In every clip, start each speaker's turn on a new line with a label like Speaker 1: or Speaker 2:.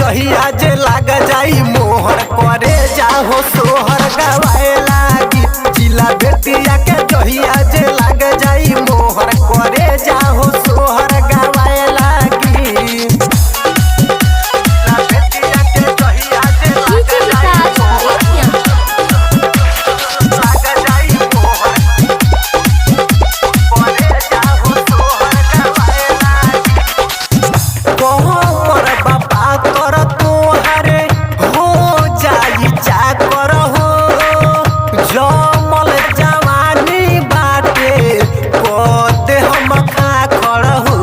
Speaker 1: जहिया जे लाग जाई मोहर करे जाहो सोहर गवाए लागी। जिला बेतिया के जहिया जे लाग जाई मोहर करे जाहो सोहर गवाए लागी। जिला बेतिया के जहिया जे लाग जाई लाग जाई मोहर करे जाहो सोहर गवाए लागी। कोहर बाबा कर तोहरे हो जाई चाकर हो जमल जवानी बाटे कोते हम खाखड़ हो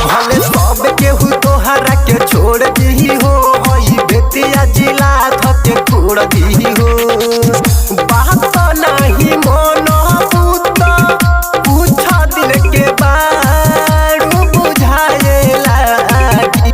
Speaker 1: भले सब केहू तोहरा के छोड़ दी हो हई बेतिया जिला धके छोड़ दी हो। बात नहीं मन पूत पूछ दिल के बारू बुझाए लागी।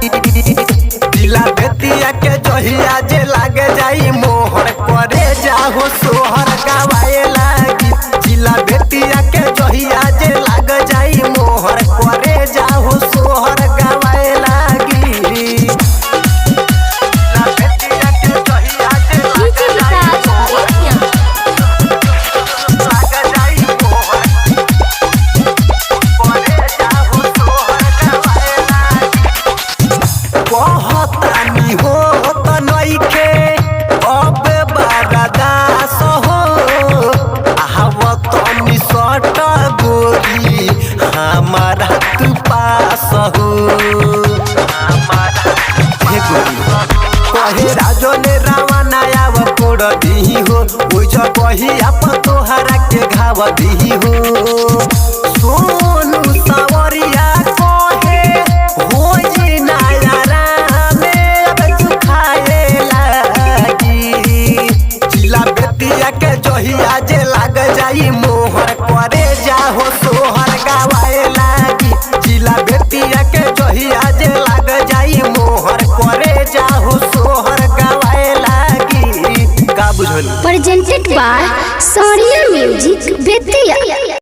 Speaker 1: जिला बेतिया के जहिया जे लाग जाई मोहर करे जाहो सोहर गवाए लागी। जिला बेतिया के जहिया जे लाग जाई मोहर करे जाहो सोहर गवाए लागी। जिला बेतिया के जहिया जे लाग जाई लाग जाई मोहर करे जाहो सोहर गवाए लागी। कहतानी हो त नइखे अब बारदास हो आवत निसट गोरी हमारा तू पास हो। हे गोरी कहे राजो ने रावना आव कोड़ दी हो ओइ जगही आप तोहरा के घाव दी हो। सोनू सावरिया कहे हो जी नायारा में अब तू खाए लागी। जिला बेतिया के जहिया जे लाग जाई मोहर करे जाहो सोहर गवाए लागी। जिला बेतिया के जहिया जे लाग जाई मोहर करे जाहो सोहर गवाए लागी। का बुझल
Speaker 2: presented by Soria Music Betia।